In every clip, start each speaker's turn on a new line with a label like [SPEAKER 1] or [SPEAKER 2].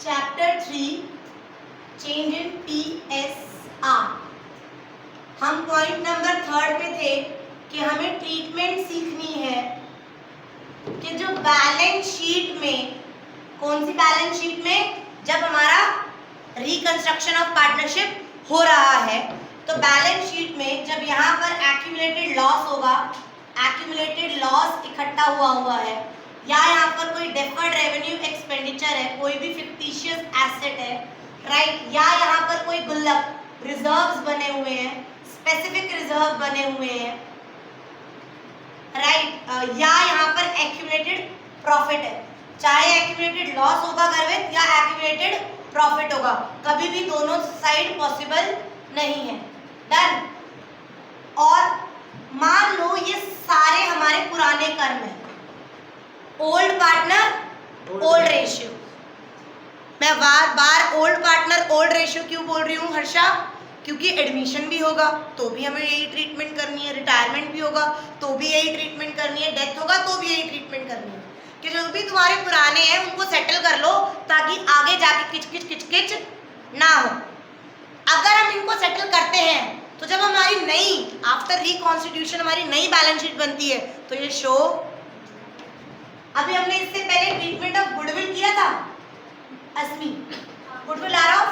[SPEAKER 1] Chapter 3 change in PSR। हम point number 3 पे थे कि हमें ट्रीटमेंट सीखनी है कि जो बैलेंस शीट में, कौन सी बैलेंस शीट में, जब हमारा रिकंस्ट्रक्शन ऑफ पार्टनरशिप हो रहा है तो बैलेंस शीट में जब यहाँ पर एक्यूमुलेटेड लॉस होगा, एक्यूमुलेटेड लॉस इकट्ठा हुआ है, या यहाँ पर कोई डेफर्ड रेवेन्यू एक्सपेंडिचर है, कोई भी फिक्टिशियस एसेट है, राइट, या यहाँ पर कोई गुल्लक रिजर्व्स बने हुए हैं, स्पेसिफिक रिजर्व बने हुए हैं, राइट, या यहाँ पर एक्यूमुलेटेड प्रॉफिट है, चाहे एक्यूमुलेटेड लॉस होगा गर्वित या एक्यूमुलेटेड प्रॉफिट होगा, कभी भी दोनों साइड पॉसिबल नहीं है। डन। और मान लो ये सारे हमारे पुराने कर्म हैं, ओल्ड पार्टनर ओल्ड रेशियो। मैं बार बार ओल्ड पार्टनर ओल्ड रेशियो क्यों बोल रही हूँ हर्षा? क्योंकि एडमिशन भी होगा तो भी हमें यही ट्रीटमेंट करनी है, रिटायरमेंट भी होगा तो भी यही ट्रीटमेंट करनी है, डेथ होगा तो भी यही ट्रीटमेंट करनी है। कि जो भी तुम्हारे पुराने हैं उनको सेटल कर लो ताकि आगे जाके किचकिच ना हो। अगर हम इनको सेटल करते हैं तो जब हमारी नई, आफ्टर रिकॉन्स्टिट्यूशन हमारी नई बैलेंस शीट बनती है तो ये शो, अभी हमने इससे पहले ट्रीटमेंट ऑफ गुडविल किया था अस्मी, गुडविल आर ऑफ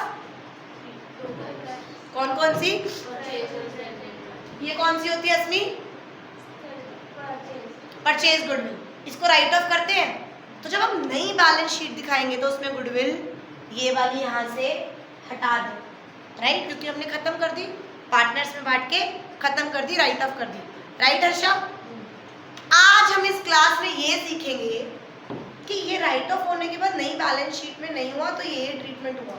[SPEAKER 1] कौन कौन सी, ये कौन सी होती है अस्मी? परचेज गुडविल, इसको राइट ऑफ करते हैं। तो जब हम नई बैलेंस शीट दिखाएंगे तो उसमें गुडविल ये वाली यहाँ से हटा दें, राइट, क्योंकि हमने खत्म कर दी, पार्टनर्स में बांट के खत्म कर दी, राइट ऑफ कर दी, राइट हर्षा? आज हम इस क्लास में ये सीखेंगे कि ये राइट ऑफ होने के बाद नई बैलेंस शीट में नहीं हुआ तो ये ट्रीटमेंट हुआ।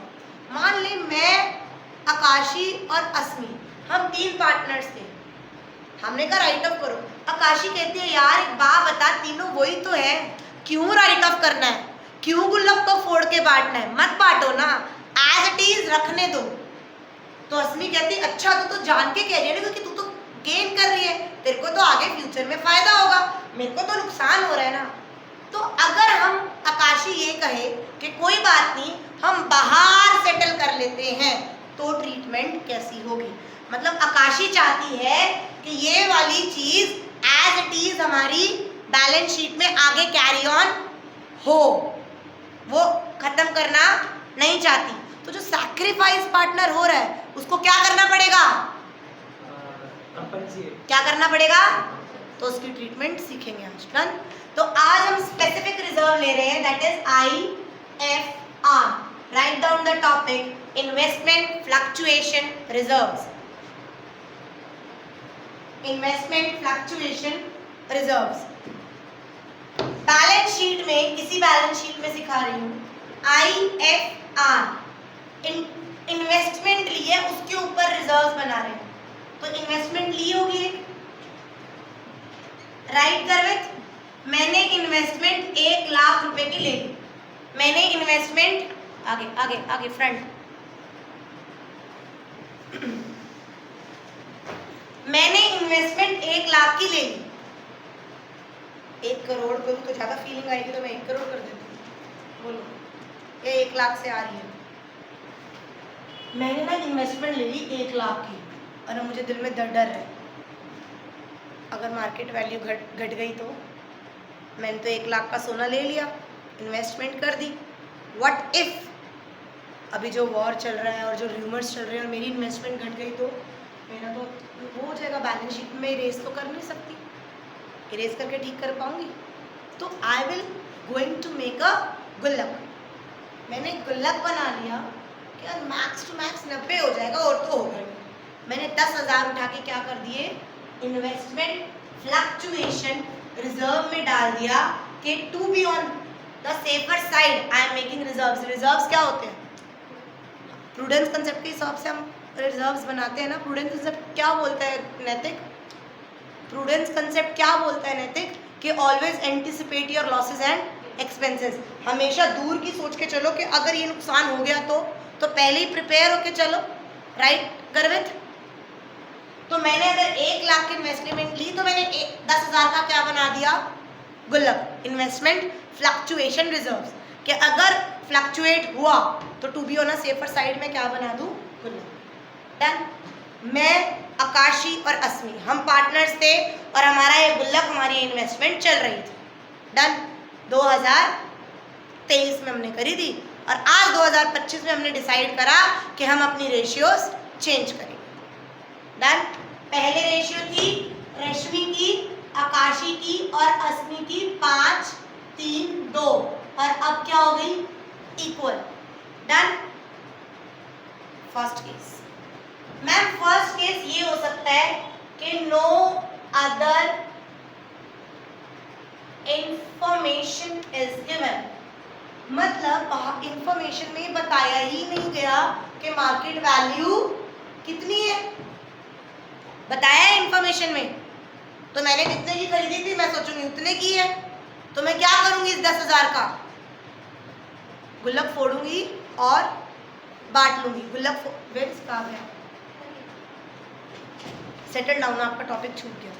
[SPEAKER 1] मान ले मैं, आकाशी और अस्मी, हम 3 पार्टनर्स थे, हमने कहा राइट ऑफ करो। आकाशी कहती है यार एक बात बता, तीनों वही तो है, क्यों राइट ऑफ करना है, क्यों गुल्लक को फोड़ के बांटना है, मत बांटो ना, एज इट इज रखने दो। तो अस्मी कहती अच्छा तो जान के कह रही है ना, क्योंकि तू तो गेन कर रही है, तेरे को तो आगे फ्यूचर में फायदा होगा, मेरे को तो नुकसान हो रहा है ना। तो अगर हम, आकाशी ये कहे कि कोई बात नहीं हम बाहर सेटल कर लेते हैं तो ट्रीटमेंट कैसी होगी? मतलब आकाशी चाहती है कि ये वाली चीज एज इट इज हमारी बैलेंस शीट में आगे कैरी ऑन हो, वो खत्म करना नहीं चाहती। तो जो सैक्रिफाइस पार्टनर हो रहा है उसको क्या करना पड़ेगा? क्या करना पड़ेगा? तो उसकी ट्रीटमेंट सीखेंगे आज। डन। तो आज हम स्पेसिफिक रिजर्व ले रहे हैं, that is IFR। Write down the topic, investment fluctuation reserves. Investment fluctuation reserves balance sheet में, इसी बैलेंस शीट में सिखा रही हूँ। IFR इन्वेस्टमेंट ली है, उसके ऊपर रिजर्व्स बना रहे हैं। तो इन्वेस्टमेंट ली होगी, राइट गर्वित? मैंने इन्वेस्टमेंट 1 लाख रुपए की ले ली, मैंने इन्वेस्टमेंट, आगे आगे आगे फ्रंट, मैंने इन्वेस्टमेंट 1 लाख की ले ली। 1 करोड़ करूँ तो ज्यादा फीलिंग आएगी तो मैं 1 करोड़ कर देती हूँ, बोलो ये 1 लाख से आ रही है। मैंने ना इन्वेस्टमेंट ले ली 1 लाख की और मुझे दिल में डर है अगर मार्केट वैल्यू घट गई तो। मैंने तो 1 लाख का सोना ले लिया, इन्वेस्टमेंट कर दी, व्हाट इफ अभी जो वॉर चल रहा है और जो र्यूमर्स चल रहे हैं और मेरी इन्वेस्टमेंट घट गई तो मेरा तो वो हो जाएगा, बैलेंस शीट में इरेज तो कर नहीं सकती, इरेज करके ठीक कर पाऊंगी। तो I will going to make a गुल्लक। मैंने गुल्लक बना लिया कि मैक्स टू मैक्स 90 हो जाएगा और तो होगा नहीं। मैंने 10,000 उठा के क्या कर दिए, इन्वेस्टमेंट फ्लक्चुएशन रिजर्व में डाल दिया कि to be on the safer side I am making reserves. Reserves क्या होते हैं? प्रूडेंस कंसेप्ट के हिसाब से हम रिजर्व्स बनाते हैं ना। प्रूडेंस कंसेप्ट क्या बोलता है नैतिक? प्रूडेंस कंसेप्ट क्या बोलता है नैतिक? कि always anticipate your losses and expenses. हमेशा दूर की सोच के चलो कि अगर ये नुकसान हो गया तो पहले ही प्रिपेयर होके चलो, राइट गर्वित? तो मैंने अगर 1 लाख की इन्वेस्टमेंट ली तो मैंने 10,000 का क्या बना दिया, गुल्लक, इन्वेस्टमेंट फ्लक्चुएशन रिजर्व्स। कि अगर फ्लक्चुएट हुआ तो to be on a safer side में क्या बना दूं, गुल्लक। डन। मैं, आकाशी और अस्मी हम पार्टनर्स थे और हमारा ये गुल्लक, हमारी इन्वेस्टमेंट चल रही थी। डन। 2023 में हमने करी थी और आज 2025 में हमने डिसाइड करा कि हम अपनी रेशियोज चेंज करेंगे। डन। पहले रेशियो थी रश्मि की, आकाशी की और अस्मी की 5, 3, 2 और अब क्या हो गई, equal. Done. First case ma'am, first case ये हो सकता है कि no other information is given, मतलब इंफॉर्मेशन में बताया ही नहीं गया कि मार्केट वैल्यू कितनी है। बताया है इंफॉर्मेशन में, तो मैंने जितने की खरीदी थी मैं सोचूंगी उतने की है, तो मैं क्या करूंगी, इस 10,000 का गुल्लक फोड़ूंगी और बांट लूंगी। गुल्लक वेट्स कहाँ गया, सेटल डाउन, आपका टॉपिक छूट गया।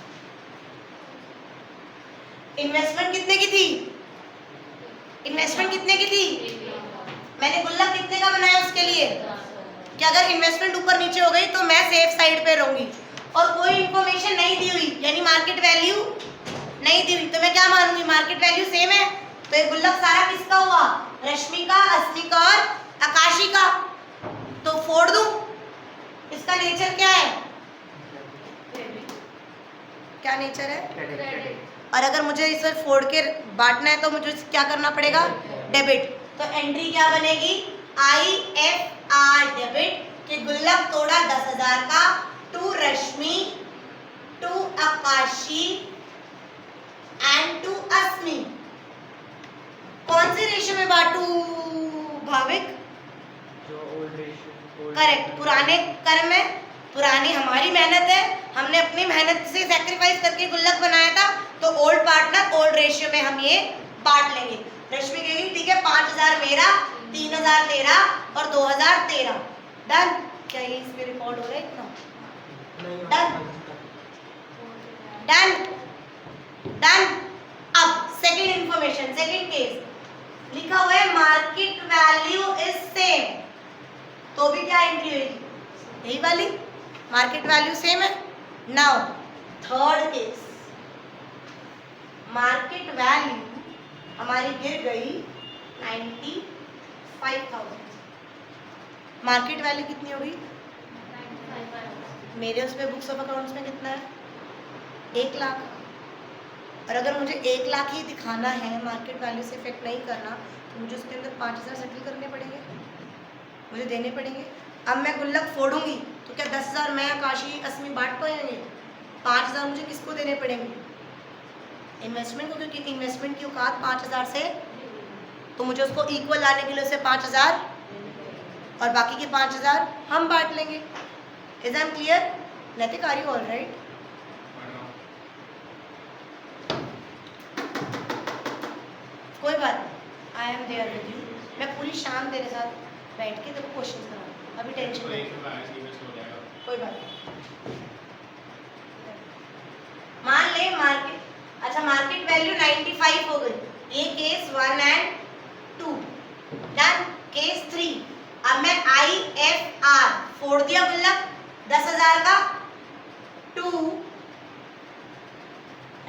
[SPEAKER 1] इन्वेस्टमेंट कितने की थी, इन्वेस्टमेंट कितने की थी, मैंने गुल्लक कितने का बनाया उसके लिए, कि अगर इन्वेस्टमेंट ऊपर नीचे हो गई तो मैं सेफ साइड पे रहूंगी। और कोई इंफॉर्मेशन नहीं दी हुई, यानी मार्केट वैल्यू नहीं दी हुई, तो मैं क्या मानूंगी, मार्केट वैल्यू सेम है। तो ये गुल्लक सारा किसका हुआ, रश्मि का, अस्मी का और आकाशी का, तो फोड़ दूं। इसका नेचर क्या है, क्या नेचर है, और अगर मुझे इसे फोड़ के बांटना है तो मुझे क्या करना पड़ेगा, डेबिट। तो एंट्री क्या बनेगी, IFR डेबिट, कि गुल्लक तोड़ा 10,000 का, to Rashmi, to Akashi and to Asmi. कौन से रेशियो में बांटू भाविक,
[SPEAKER 2] जो ओल्ड रेशियो,
[SPEAKER 1] करेक्ट, पुराने क्रम में, पुरानी हमारी मेहनत है, हमने अपनी मेहनत से सैक्रिफाइस करके गुल्लक बनाया था, तो ओल्ड पार्टनर ओल्ड रेशियो में हम ये बांट लेंगे। रश्मि कहेगी ठीक है 5,000 मेरा, 3,000 तेरा और 2,000 तेरा। डन। क्या ये इसमें रिकॉर्ड हो रहा है इतना, डन डन डन। अब सेकंड इंफॉर्मेशन, सेकंड केस लिखा हुआ है मार्केट वैल्यू इज सेम, तो भी क्या एंट्री होगी, यही वाली, मार्केट वैल्यू सेम है। Now third case, market value हमारी गिर गई 95,000। मार्केट वैल्यू कितनी हो गई, मेरे उसमें बुक्स ऑफ अकाउंट्स में कितना है, 1 लाख। और अगर मुझे 1 लाख ही दिखाना है, मार्केट वैल्यू से इफेक्ट नहीं करना, तो मुझे उसके अंदर 5,000 सेटल करने पड़ेंगे, मुझे देने पड़ेंगे। अब मैं गुल्लक फोड़ूंगी तो क्या 10,000 मैं, आकाशी, अस्मी बांट पाएंगे, 5,000 मुझे किसको देने पड़ेंगे, इन्वेस्टमेंट को, क्योंकि इन्वेस्टमेंट की औकात 5,000 से, तो मुझे उसको इक्वल लाने के लिए उसे 5,000 और बाकी के 5,000 हम बांट लेंगे। Is I am clear, Naitik, are you all right? कोई बात नहीं, I am there with you, मैं पूरी शाम तेरे साथ बैठ के तेरे को क्वेश्चन कराऊंगा, अभी टेंशन नहीं, कोई बात नहीं। मान ले मार्केट, अच्छा मार्केट वैल्यू 95 हो गई, ये केस 1 एंड 2। डन। केस 3, अब मैं IFR फोड़ दिया गुल्लक 10,000 का, टू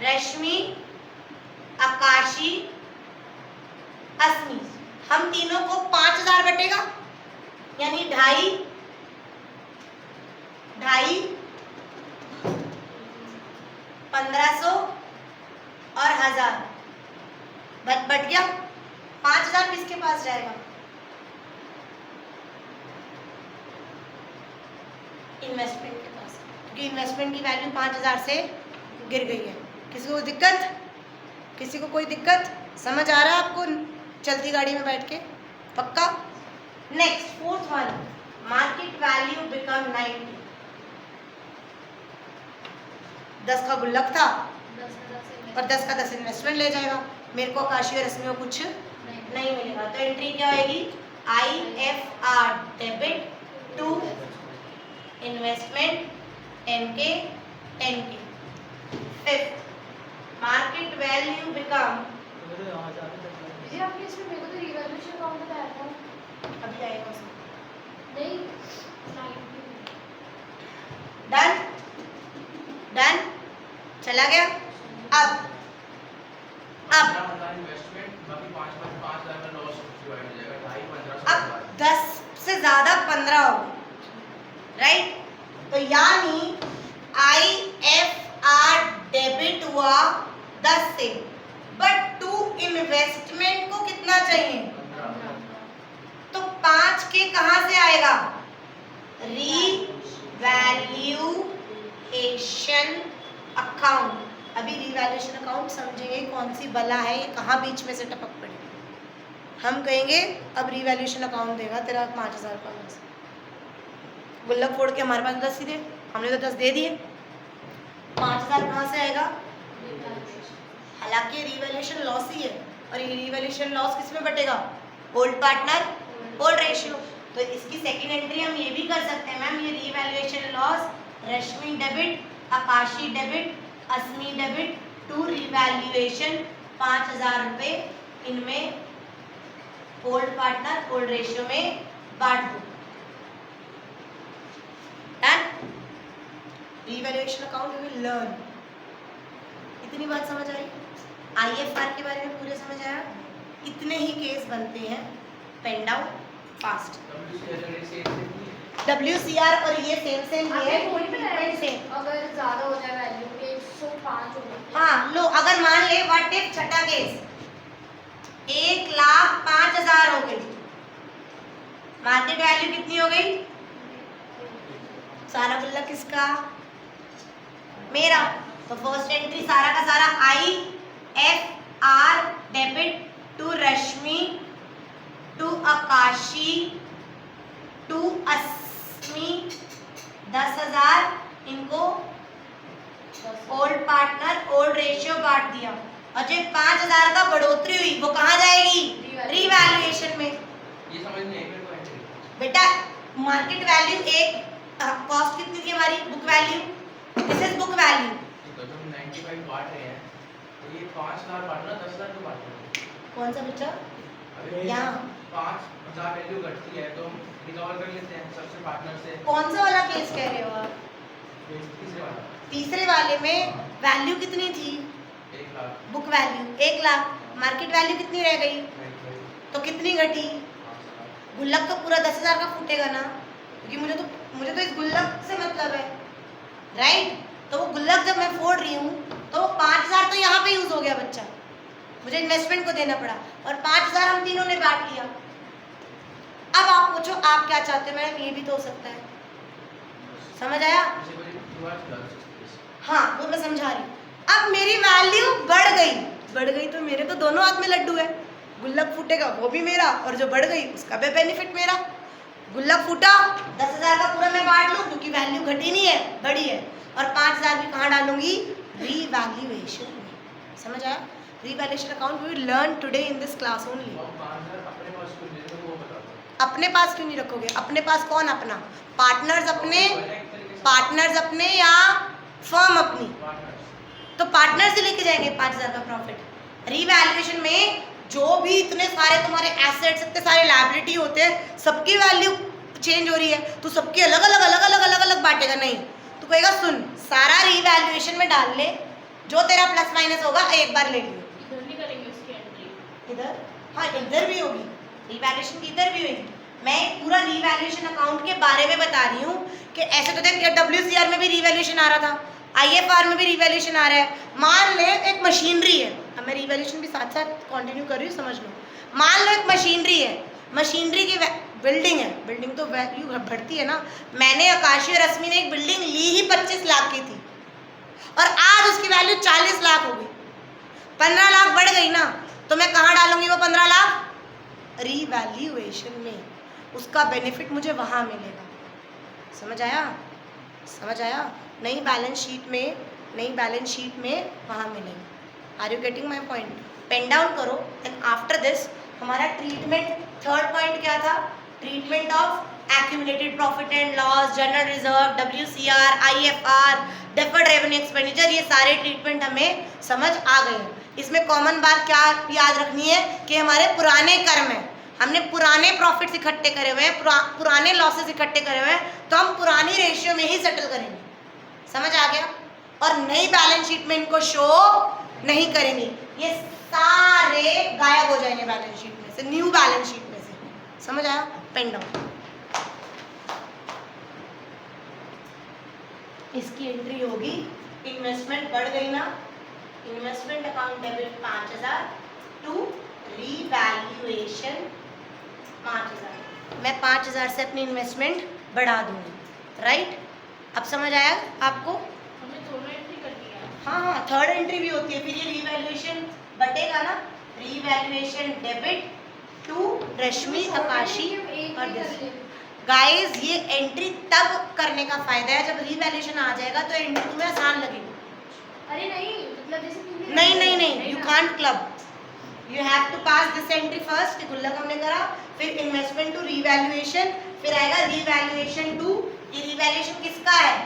[SPEAKER 1] रश्मि, आकाशी, अस्मी, हम तीनों को 5,000 बटेगा, यानी 2.5 1,500 और 1,000 बट गया। 5,000 किसके पास जाएगा, इन्वेस्टमेंट के पास, क्योंकि इन्वेस्टमेंट की वैल्यू 5,000 से गिर गई है। किसी को दिक्कत, किसी को कोई दिक्कत, समझ आ रहा है आपको चलती गाड़ी में बैठ के, पक्का? Next fourth one, market value become 90। 10 का गुल्लक था और 10 का 10 इन्वेस्टमेंट ले जाएगा, मेरे को आकाशी और रश्मि को कुछ नहीं मिलेगा, तो एंट्री क्या होगी, IFR debit, to investment 10K 10K। Fifth, market value become
[SPEAKER 3] जी आपने इसमें मेरे को तो रिवैल्यूएशन अकाउंट बताया था।
[SPEAKER 1] अभी आएगा उसमें।
[SPEAKER 3] नहीं, स्लाइड पे।
[SPEAKER 1] डन डन, चला गया। अब
[SPEAKER 2] इन्वेस्टमेंट बाकी 5,000 का लॉस डिवाइड हो जाएगा 2,500
[SPEAKER 1] अब 10 से ज्यादा 15 हो गए, राइट? तो यानी IFR डेबिट हुआ 10 से, बट टू इन्वेस्टमेंट को कितना चाहिए? तो 5 के कहां से आएगा? Revaluation account. अभी रीवैल्यूएशन अकाउंट समझेंगे कौन सी बला है, ये कहाँ बीच में से टपक पड़ी। हम कहेंगे अब रीवैल्यूएशन अकाउंट देगा तेरा 5,000 का लॉस। गुल्लक फोड़ के हमारे पास 10 ही दे, हमने तो 10 दे दिए, 5,000 कहाँ से आएगा? हालांकि रीवैल्यूएशन लॉस ही है, और ये रीवैल्यूएशन लॉस किस में बटेगा? Old partner old ratio. तो इसकी सेकंड एंट्री हम ये भी कर सकते हैं मैम, ये revaluation loss Rashmi debit, Akashi debit, Asmi debit to revaluation 5,000 रुपये इनमें ओल्ड पार्टनर ओल्ड रेशियो में बांट दो। Done. Revaluation account we will learn. इतनी बात समझ आई? IFR के बारे में पूरे समझ आया? इतने ही केस बनते हैं, पेन डाउन फास्ट। WCR और ये सेम
[SPEAKER 3] आपने
[SPEAKER 1] है,
[SPEAKER 3] वही बताया
[SPEAKER 1] सेम।
[SPEAKER 3] अगर ज्यादा हो जाए वैल्यू के 105 हो गई।
[SPEAKER 1] हाँ लो, अगर मान ले व्हाट इफ छठा केस 1,05,000 हो गई, मार्केट वैल्यू कितनी हो गई? सारा गुल्ला किसका? मेरा। तो फर्स्ट एंट्री सारा का सारा IFR debit to Rashmi to Akashi to Asmi 10,000, इनको ओल्ड पार्टनर ओल्ड रेशियो बांट दिया, और जो 5,000 का बढ़ोतरी हुई वो कहाँ जाएगी? रीवैल्यूएशन में।
[SPEAKER 2] ये समझ नहीं है मेरे को एंट्री।
[SPEAKER 1] बेटा मार्केट वैल्यू एक, कॉस्ट कितनी थी हमारी? Book value, this is book value.
[SPEAKER 2] तो जब 95 बांट रहे हैं तो ये 5,000 बांटना 10,000 क्यों बांट रहे हैं?
[SPEAKER 1] कौन सा बच्चा?
[SPEAKER 2] अभी
[SPEAKER 1] यहाँ
[SPEAKER 2] 5,000 वैल्यू घटती है तो रिकवर कर लेते हैं सबसे पार्टनर से।
[SPEAKER 1] कौन सा वाला केस कह रहे हो आप?
[SPEAKER 2] तीसरे वाला
[SPEAKER 1] तीसरे वाले में वैल्यू कितनी थी?
[SPEAKER 2] 1 lakh,
[SPEAKER 1] book value 1 lakh, market value कितनी रह गई?
[SPEAKER 2] 95,
[SPEAKER 1] तो कितनी घटी?
[SPEAKER 2] 5,000।
[SPEAKER 1] गुल्लक तो पूरा 10,000 का फूटेगा ना, क्योंकि मुझे तो इस गुल्लक से मतलब है, राइट? तो वो गुल्लक जब मैं फोड़ रही हूँ तो वो 5,000 तो यहाँ पे यूज हो गया बच्चा, मुझे इन्वेस्टमेंट को देना पड़ा, और 5,000 हम तीनों ने बांट लिया। अब आप पूछो आप क्या चाहते हो? मैडम ये भी तो हो सकता है, समझ आया?
[SPEAKER 2] इसे कोई रिवाज कर सकते हैं।
[SPEAKER 1] हाँ वो मैं समझा रही हूँ। अब मेरी वैल्यू बढ़ गई तो मेरे तो दोनों हाथ में लड्डू है, गुल्लक फूटेगा वो भी मेरा, और जो बढ़ गई उसका भी बेनिफिट मेरा। गुल्लक फूटा 10,000 का पूरा मैं बांट लूँ, क्योंकि वैल्यू घटी नहीं है बढ़ी है, और 5,000 भी कहाँ डालूंगी? रीवैल्यूएशन में। समझ आया? Revaluation account we will learn today in this class only.
[SPEAKER 2] और 5,000 अपने पास क्यों नहीं है वो बता दो।
[SPEAKER 1] अपने पास क्यों नहीं रखोगे? अपने पास कौन अपना? पार्टनर्स अपने,
[SPEAKER 2] एक तरीके से
[SPEAKER 1] पार्टनर्स अपने या फर्म अपनी?
[SPEAKER 2] पार्टनर्स।
[SPEAKER 1] तो पार्टनर से लेके जाएंगे 5,000 का प्रॉफिट। रीवैल्यूएशन में जो भी इतने सारे तुम्हारे एसेट्स, इतने सारे लायबिलिटी होते हैं, सबकी वैल्यू चेंज हो रही है, तो सबकी अलग अलग बांटेगा नहीं, तो कहेगा सुन सारा रीवैल्यूएशन में डाल ले, जो तेरा प्लस माइनस होगा एक बार ले लियो।
[SPEAKER 3] इधर नहीं करेंगे उसकी एंट्री।
[SPEAKER 1] इधर, हाँ इधर भी होगी रीवैल्यूएशन की, इधर भी होगी। मैं पूरा रीवैल्यूएशन अकाउंट के बारे में बता रही हूँ कि ऐसे तो देख WCR में भी रीवैल्यूएशन आ रहा था, IFR में भी रीवैल्यूएशन आ रहा है। मान ले एक मशीनरी है, अब मैं रीवैल्यूएशन भी साथ साथ कंटिन्यू कर रही हूँ, समझ लो। मान लो एक मशीनरी है, मशीनरी की बिल्डिंग है, बिल्डिंग तो वैल्यू बढ़ती है ना। मैंने आकाशी और रश्मि ने एक बिल्डिंग ली ही 25 लाख की थी, और आज उसकी वैल्यू 40 लाख हो गई, 15 लाख बढ़ गई ना, तो मैं कहाँ डालूंगी वो 15 लाख? रीवैल्यूएशन में। उसका बेनिफिट मुझे वहाँ मिलेगा। समझ आया? समझ आया? नई बैलेंस शीट में वहाँ मिलेगा। Are you getting my point? Pen down करो, एंड आफ्टर दिस हमारा ट्रीटमेंट, थर्ड पॉइंट क्या था? Treatment of accumulated profit and loss, general reserve, WCR, IFR, deferred revenue expenditure, ये सारे ट्रीटमेंट हमें समझ आ गए हैं। इसमें कॉमन बात क्या याद रखनी है कि हमारे पुराने कर्म है, हमने पुराने प्रॉफिट्स इकट्ठे करे हुए हैं, पुराने लॉसेस इकट्ठे करे हुए हैं, तो हम पुरानी रेशियो में ही सेटल करेंगे। समझ आ गया? और नई बैलेंस शीट में इनको शो नहीं करेंगे, ये सारे गायब हो जाएंगे बैलेंस शीट में से, न्यू बैलेंस शीट में से। समझ आया? Pen down. इसकी एंट्री होगी, इन्वेस्टमेंट बढ़ गई ना, investment account debit 5000 to revaluation 5000। मैं 5000 से अपनी इन्वेस्टमेंट बढ़ा दूंगी, राइट? अब समझ आया आपको?
[SPEAKER 3] हमने दोनों एंट्री कर दिया।
[SPEAKER 1] हाँ हाँ, थर्ड एंट्री भी होती है, फिर ये रीवैल्यूएशन बटेगा ना, रीवैल्यूएशन डेबिट टू रश्मि आकाशी और दिस। गाइस ये एंट्री तब करने का फायदा है जब रीवैल्यूएशन आ जाएगा तो एंट्री तुम्हें आसान लगेगी।
[SPEAKER 3] अरे नहीं, मतलब जैसे तुमने
[SPEAKER 1] नहीं, you can't club, you have to pass this entry first. गुल्लक हमने करा, फिर इन्वेस्टमेंट टू रीवैल्यूएशन, फिर आएगा रीवैल्यूएशन टू। ये रीवैल्यूएशन किसका है?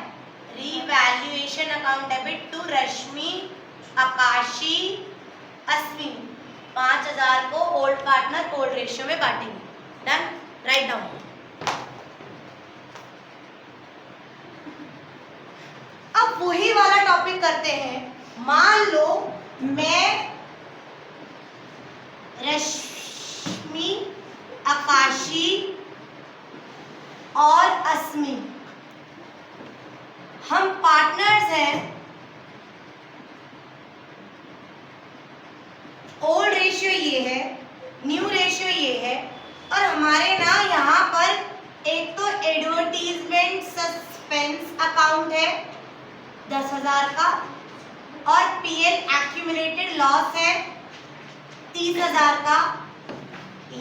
[SPEAKER 1] Revaluation account debit to Rashmi आकाशी अस्मी। 5000 को ओल्ड पार्टनर ओल्ड रेशियो में बांटेंगे। डन? Write down. अब वही वाला टॉपिक करते हैं। मान लो मैं रश्मि आकाशी और अस्मी हम पार्टनर्स हैं। ओल्ड रेशियो ये है, न्यू रेशियो ये है, और हमारे ना यहाँ पर एक तो एडवर्टीजमेंट सस्पेंस अकाउंट है 10,000 का, और पीएल एक्यूमुलेटेड लॉस है 30,000 का।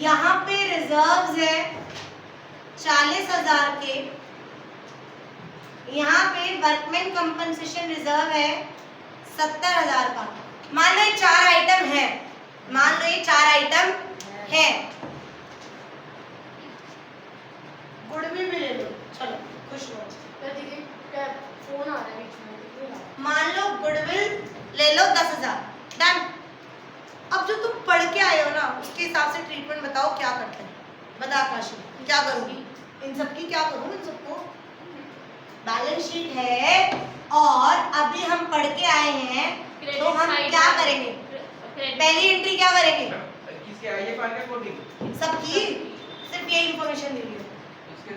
[SPEAKER 1] यहाँ पे रिजर्व्स है 40,000 के। यहाँ पे वर्कमैन कंपनसेशन रिजर्व है 70,000 का। मान लो ये 4 आइटम है, मान लो ये 4 आइटम है। गुडविल भी ले लो, चलो खुश हो।
[SPEAKER 3] फोन आ रहा है बीच में।
[SPEAKER 1] मान लो गुडविल ले लो 10,000। डन। अब जो तुम पढ़ के आए हो ना उसके हिसाब से ट्रीटमेंट बताओ क्या करते हैं। बता काशी, क्या करूँगी इन सबकी, क्या करूँ इन सबको? बैलेंस शीट है और अभी हम पढ़ के आए हैं तो हम क्या करेंगे? पहली एंट्री क्या करेंगे?
[SPEAKER 2] किसके आईएफआर का कोडिंग
[SPEAKER 1] सबकी, सिर्फ ये इंफॉर्मेशन दे रही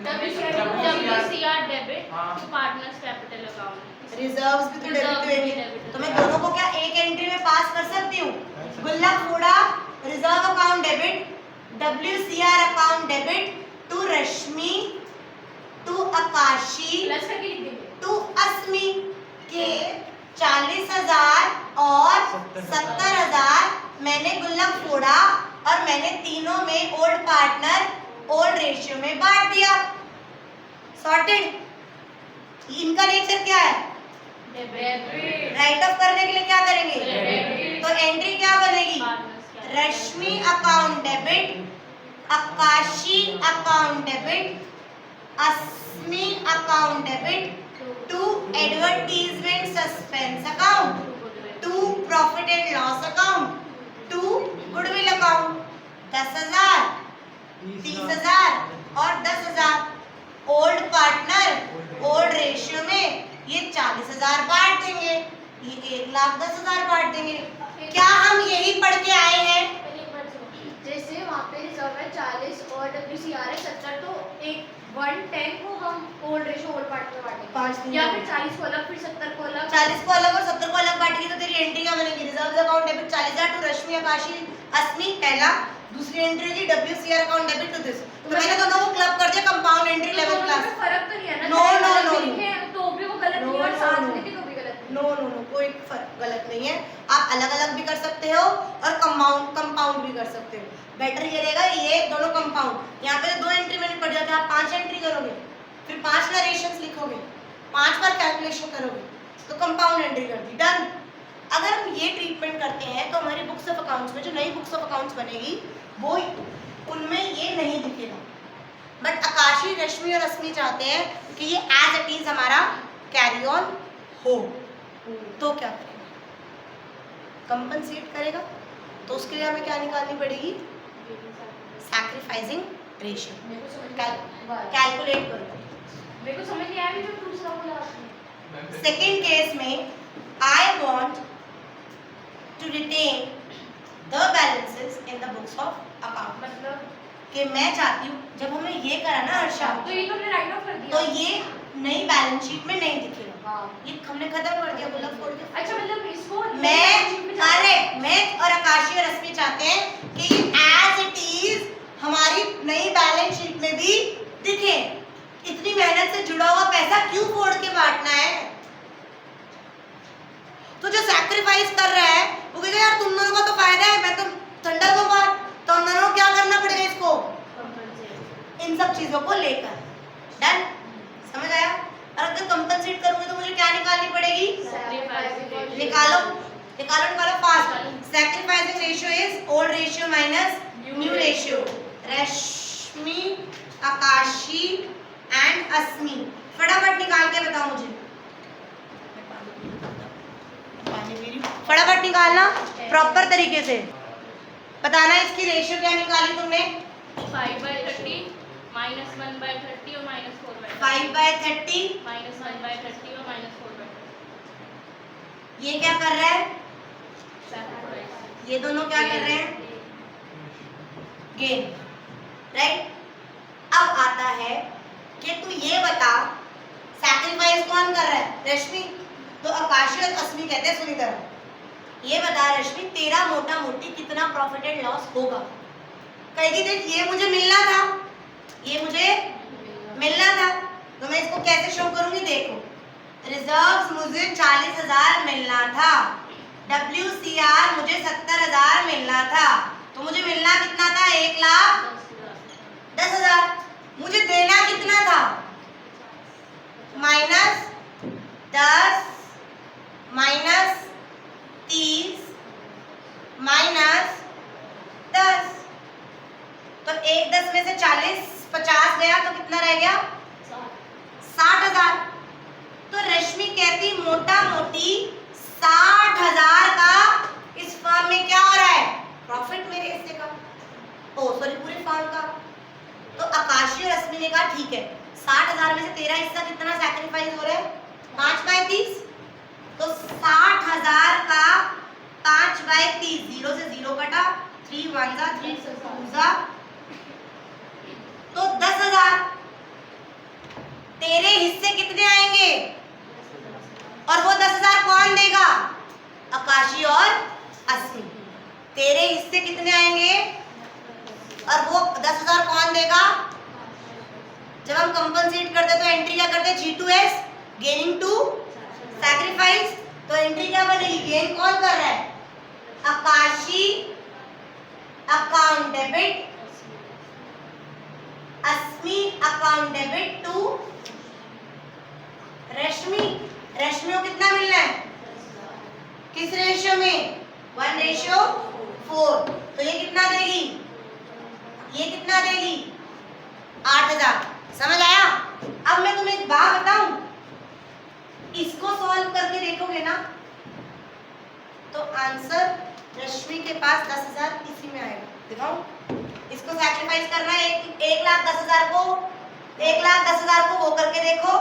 [SPEAKER 3] WCR डेबिट
[SPEAKER 2] हाँ।
[SPEAKER 3] To partners capital account.
[SPEAKER 1] Reserves भी तो डेबिट
[SPEAKER 3] Reserves भी
[SPEAKER 1] होंगे,
[SPEAKER 3] debit
[SPEAKER 1] तो मैं दोनों को क्या एक एंट्री में पास कर सकती हूँ? गुल्लक फोड़ा reserve account debit, WCR account debit to Rashmi to आकाशी
[SPEAKER 3] प्लस करके लिख देंगे।
[SPEAKER 1] टू अस्मी के 40,000 और 70,000 मैंने गुल्लक फोड़ा और मैंने तीनों में ओल्ड पार्टनर ओल्ड रेशियो में बांट दिया। सॉर्टेड। इनका नेचर क्या है?
[SPEAKER 3] डेबिट।
[SPEAKER 1] राइट ऑफ करने के लिए क्या करेंगे?
[SPEAKER 3] डेबिट।
[SPEAKER 1] तो एंट्री क्या बनेगी? Rashmi account debit, Akashi account debit, Asmi account debit to advertisement suspense account to profit and loss account to goodwill account. 10,000, 30,000 और 10,000 ओल्ड पार्टनर ओल्ड रेशियो में ये 40,000 बांट देंगे, ये 1,10,000 बांट देंगे। क्या हम यही पढ़ के आए हैं?
[SPEAKER 3] जैसे वहाँ पे रिजर्व है 40 और WCR है 70, तो एक 110 को हम ओल्ड रेशियो ओल्ड पार्ट में बांटेंगे, या फिर 40 को अलग फिर 70 को अलग।
[SPEAKER 1] 40 को अलग और 70 को अलग बांटेगी तो तेरी एंट्री क्या बनेगी? Reserve account debit 40,000 to Rashmi आकाशी अस्मी पहला, दूसरी एंट्री होगी WCR account debit to this. तो मैंने दोनों को क्लब कर दिया कंपाउंड एंट्री लेवल क्लास।
[SPEAKER 3] फर्क तो नहीं है ना?
[SPEAKER 1] नो नो नो
[SPEAKER 3] तो भी वो गलत नहीं है और साथ में लिखे तो भी गलत नहीं।
[SPEAKER 1] नो नो नो, कोई फर्क गलत नहीं है। आप अलग अलग भी कर सकते हो और कंपाउंड भी कर सकते हो। बेटर ये रहेगा ये दोनों कंपाउंड। यहाँ पे 2 एंट्री में निपट जाते हैं, आप 5 एंट्री करोगे, फिर 5 नरेशंस लिखोगे, 5 बार कैलकुलेशन करोगे, तो कंपाउंड एंट्री कर दी। डन। अगर हम ये ट्रीटमेंट करते हैं तो हमारी बुक्स ऑफ अकाउंट्स में जो नई बुक्स ऑफ अकाउंट्स बनेगी वो उनमें ये नहीं दिखेगा। बट आकाशी, रश्मि और अस्मी चाहते हैं कि ये एज इट इज हमारा कैरी ऑन हो, तो क्या करेंगे? कंपनसेट करेगा, तो उसके लिए हमें क्या निकालनी पड़ेगी? Sacrificing ratio. कैलकुलेट करो।
[SPEAKER 3] मेरे को समझ नहीं आया जो दूसरा बोला आपने।
[SPEAKER 1] सेकेंड केस में I want to retain the balances in the books of account.
[SPEAKER 3] मतलब
[SPEAKER 1] कि मैं चाहती हूँ, जब हमने ये करा ना हर्षा,
[SPEAKER 3] तो ये तो हमने राइट ऑफ कर दिया।
[SPEAKER 1] तो ये नई बैलेंस शीट में नहीं दिखेगा।
[SPEAKER 3] हाँ।
[SPEAKER 1] ये हमने खत्म कर दिया, गुल्लक फोड़ के।
[SPEAKER 3] अच्छा मतलब इसको
[SPEAKER 1] मैं और आकाशी और रश्मि चाहते हैं कि एज इट इज हमारी नई बैलेंस शीट में भी दिखे। इतनी मेहनत से जुड़ा हुआ पैसा क्यों फोड़ के बांटना है? तो जो सैक्रिफाइस कर रहा है वो कहेगा यार तुम दोनों का तो फायदा है, मैं तो ठंडा को मार, तो हम दोनों को क्या करना पड़ेगा इसको? इन सब चीजों को लेकर। डन? समझ आया? और अगर कंपनसेट करूंगी तो मुझे क्या निकालनी पड़ेगी? निकालो निकालो निकालो fast. Sacrificing ratio is old ratio minus new ratio. Rashmi, Akashi and Asmi, फटाफट निकाल के बताओ मुझे। फटाफट निकालना प्रॉपर तरीके से। बताना इसकी रेशियो क्या निकाली तुमने?
[SPEAKER 3] 5/30 -1/30 और -4/30।
[SPEAKER 1] 5/30
[SPEAKER 3] -1/30 और -4/30।
[SPEAKER 1] ये क्या कर रहा है? ये दोनों क्या कर रहे हैं? गेन। राइट? अब आता है कि तू ये बता सैक्रिफाइस कौन कर रहा है? रश्मि। तो आकाशी और अस्मी कहते हैं सुनी तरह, ये बता रश्मि तेरा मोटा मोटी कितना प्रॉफिट एंड लॉस होगा? कहेगी देख ये मुझे मिलना था, ये मुझे मिलना था, तो मैं इसको कैसे शो करूंगी? देखो, रिजर्व्स मुझे 40,000 मिलना था, WCR मुझे 70,000 मिलना था, तो मुझे मिलना कितना था? 1,10,000। मुझे देना कितना था? -10 -30 -10, तो 1/10 में से 50 गया तो कितना रह गया? 60,000। तो रश्मि कहती मोटा मोटी 60,000 का इस फर्म में क्या हो रहा है? प्रॉफिट मेरे हिस्से का, सॉरी पूरी फर्म का। तो आकाशी और रश्मि ने कहा ठीक है, 60,000 में से तेरा हिस्सा कितना सैक्रिफाइस हो रहा है? 5/30। तो 60,000 का 5/30, 0 से 0 कटा, 3 1 जा 3 2 जा, तो 10,000। तेरे हिस्से कितने आएंगे? और वो 10,000 कौन देगा? आकाशी और अस्मी। तेरे हिस्से कितने आएंगे और वो 10,000 कौन देगा? जब हम कंपनसेट करते तो एंट्री क्या करते? G2S, gaining to sacrifice. तो एंट्री क्या बनेगी? गेन कौन कर रहा है? Akashi account debit, Asmi account debit to Rashmi. Rashmi को कितना मिलना है? किस रेशियो में? 1/4। तो ये कितना देगी? ये कितना देगी? 8,000। समझ आया? अब मैं तुम्हें एक बात बताऊं, इसको सॉल्व करके देखोगे ना तो आंसर रश्मि के पास 10,000 इसी में आएगा। दिखाऊं? इसको सैक्रिफाइस करना है 1,10,000 को, 1,10,000 को वो करके देखो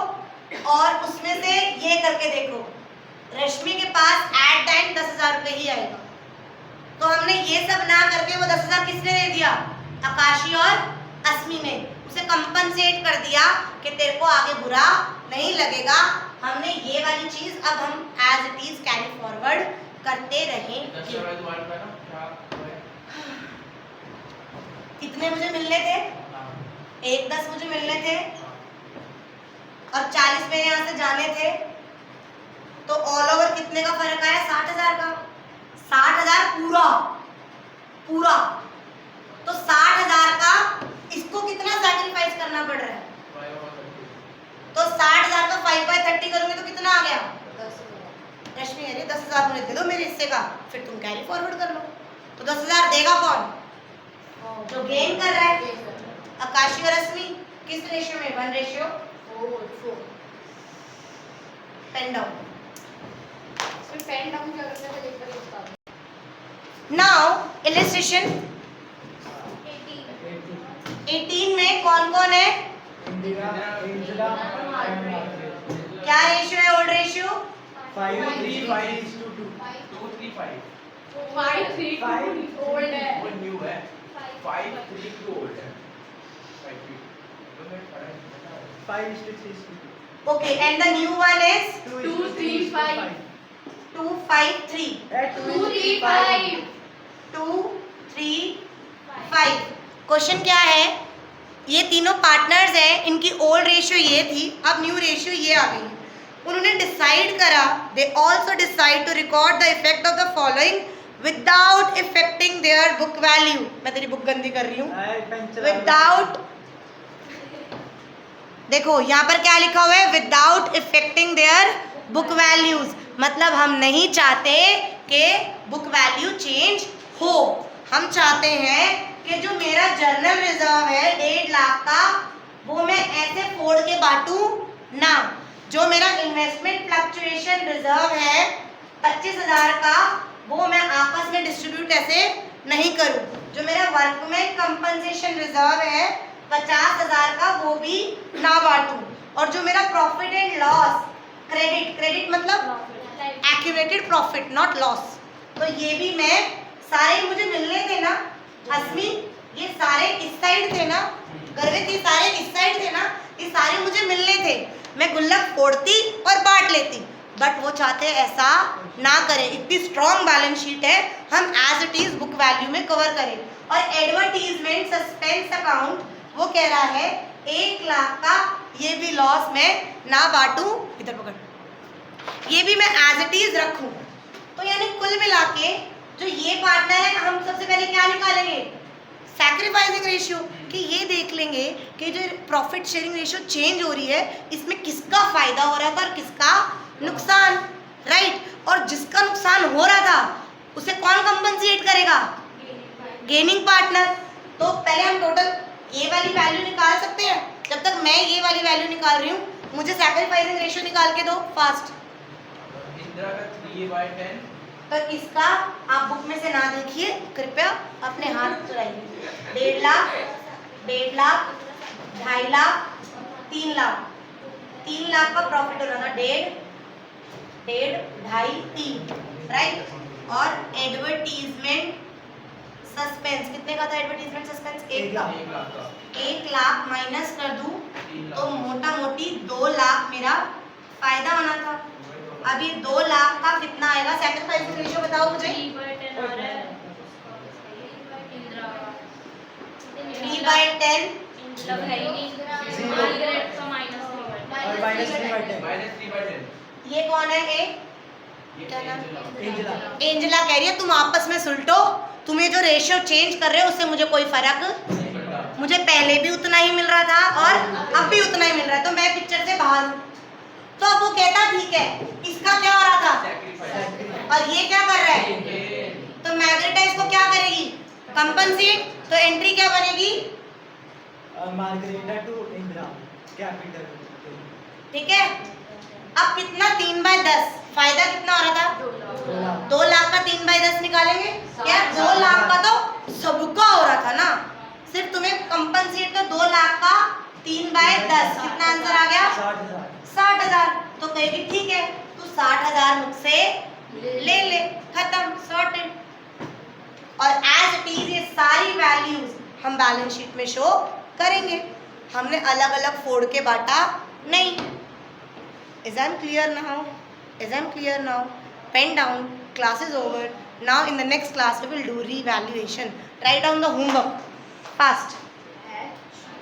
[SPEAKER 1] और उसमें से ये करके देखो। रश्मि के पास एट द एंड 10,000 रुपये ही आएगा। तो हमने ये सब ना करके वो 10,000 किसने दे दिया? आकाशी और अस्मी ने। उसे कंपनसेट कर दिया कि तेरे को आगे बुरा नहीं लगेगा। हमने ये वाली चीज अब हम as it is carry forward करते रहेंगे। कितने मुझे मिलने थे? 1/10 मुझे मिलने थे और 40 मेरे यहाँ से जाने थे, तो ऑल ओवर कितने का फर्क आया? 60,000 का। 60,000 पूरा पूरा। तो 60,000 का इसको कितना सैक्रिफाइस करना पड़ रहा है? तो 60,000 का 5/30 करोगे तो कितना आ गया? 10,000। रश्मि अरे 10,000 मुझे दे दो मेरे हिस्से का, फिर तुम कैरी फॉरवर्ड कर लो। तो 10,000 देगा कौन? जो गेन कर रहा है। आकाशी और रश्मि किस रेशियो में? 1/4। Pen down.
[SPEAKER 3] पेन डाउन क्या करते हैं?
[SPEAKER 1] नाउ इलस्ट्रेशन 18 में कौन कौन है? क्या रेशियो है? ओल्ड रेशियो
[SPEAKER 2] 5:3:5:2 2:3:5
[SPEAKER 3] 5 3 ओल्ड है
[SPEAKER 2] वो न्यू है 5:3 ओल्ड है 5:3 तो मैं पढ़ा है
[SPEAKER 4] 5:3:2
[SPEAKER 1] okay and the new one is
[SPEAKER 3] 2 3 5
[SPEAKER 1] 2 5 3
[SPEAKER 3] 2 3 5
[SPEAKER 1] 2 3 5। Question क्या है? ये तीनों पार्टनर्स हैं, इनकी ओल्ड रेशियो ये थी, अब न्यू रेशियो ये आ गई। उन्होंने डिसाइड करा, they also decide to record the effect of the following without affecting their book value. मैं तेरी बुक गंदी कर रही हूँ। विदाउट, देखो यहाँ पर क्या लिखा हुआ है? Without affecting their book values. मतलब हम नहीं चाहते कि बुक वैल्यू चेंज हो। हम चाहते हैं कि जो मेरा जर्नल रिजर्व है 1.5 लाख का, वो मैं ऐसे फोड़ के बांटूं ना। जो मेरा इन्वेस्टमेंट फ्लक्चुएशन रिजर्व है 25,000 का, वो मैं आपस में डिस्ट्रीब्यूट ऐसे नहीं करूं। जो मेरा वर्कमैन कंपनसेशन रिजर्व है 50,000 का, वो भी ना बांटूं। और जो मेरा profit and loss credit, credit मतलब एक्यूमुलेटेड प्रॉफिट नॉट लॉस, तो ये भी मैं सारे मुझे मिलने थे ना। हसमी, ये सारे इस साइड थे ना, गर्वित ये सारे इस साइड थे ना, ये सारे मुझे मिलने थे। मैं गुल्लक फोड़ती और बांट लेती, बट वो चाहते ऐसा ना करें। इतनी स्ट्रॉन्ग बैलेंस शीट है, हम as it is book value में कवर करें। और एडवर्टीजमेंट सस्पेंस अकाउंट वो कह रहा है 1 लाख का, ये भी लॉस में ना बांटूं, इधर पकड़, ये भी मैं एज इट इज रखूं। तो यानी कुल मिला के जो ये पार्टनर है, हम सबसे पहले क्या निकालेंगे? सैक्रिफाइसिंग रेशियो, कि ये देख लेंगे कि जो प्रॉफिट शेयरिंग रेशियो चेंज हो रही है, इसमें किसका फायदा हो रहा था और किसका नुकसान, राइट। और जिसका नुकसान हो रहा था उसे कौन कंपनसेट करेगा? Gaining partner. तो पहले हम टोटल ये वाली वैल्यू निकाल सकते हैं। जब तक मैं ये वाली वैल्यू निकाल रही हूँ, मुझे सैक्रिफाइसिंग रेशियो निकाल के दो फास्ट।
[SPEAKER 2] इंदिरा का 3/10
[SPEAKER 1] तो इसका आप बुक में से ना देखिए, कृपया अपने हाथ चलाइए। 1.5 लाख, 1.5 लाख, 2.5 लाख, 3 लाख, 3 लाख का प्रॉफिट हो रहा था। 1.5, 2.5, 3, राइट। और एडवर्टीजमेंट सस्पेंस कितने का था? एडवर्टीजमेंट सस्पेंस 1 का।
[SPEAKER 2] 1 लाख का
[SPEAKER 1] 1 लाख माइनस कर दूं
[SPEAKER 2] 3
[SPEAKER 1] तो
[SPEAKER 2] लाख
[SPEAKER 1] मोटा मोटी 2 लाख मेरा फायदा होना था। अब ये 2 लाख का कितना आएगा? सैक्रिफाइसिंग रेशियो बताओ मुझे। 3/10
[SPEAKER 4] और -3/10
[SPEAKER 2] -3/10
[SPEAKER 1] ये कौन है? ए
[SPEAKER 2] ये
[SPEAKER 1] क्या नाम?
[SPEAKER 4] एंजेला
[SPEAKER 1] एंजेला कह रही है तुम आपस में सुलटो, तुम्हें जो रेशियो चेंज कर रहे हो उससे मुझे कोई फर्क,
[SPEAKER 2] नहीं पड़ता।
[SPEAKER 1] मुझे पहले भी उतना ही मिल रहा था और अब भी उतना ही मिल रहा है, तो मैं पिक्चर से बाहर हूँ। तो अब वो कहता ठीक है, इसका क्या हो रहा था
[SPEAKER 2] Sacrifice।
[SPEAKER 1] और ये क्या कर रहा है,
[SPEAKER 2] ये
[SPEAKER 1] तो मैग्नेटा इसको क्या करेगी? कंपनसेट। तो एंट्री क्या बनेगी?
[SPEAKER 4] मार्गरेटा टू इंदिरा कैपिटल।
[SPEAKER 1] ठीक है। अब कितना? 3/10, फायदा कितना हो रहा था? 2 लाख का 3/10 निकालेंगे क्या? 2 लाख का तो सबका हो रहा था ना, सिर्फ तुम्हें कंपनसेट। तो 2 लाख का 3/10 कितना आंसर आ गया?
[SPEAKER 4] 60,000।
[SPEAKER 1] 60,000। तो कहेगी ठीक है तू 60,000 मुझसे ले ले, खत्म, सॉर्टेड। और एज इट इज ये सारी वैल्यूज हम बैलेंस शीट में शो करेंगे। हमने अलग अलग फोड़ के बांटा नहीं। Is I'm clear now? Is I'm clear now? Pen down. Class is over. Now in the next class we will do revaluation. Write down the homework fast.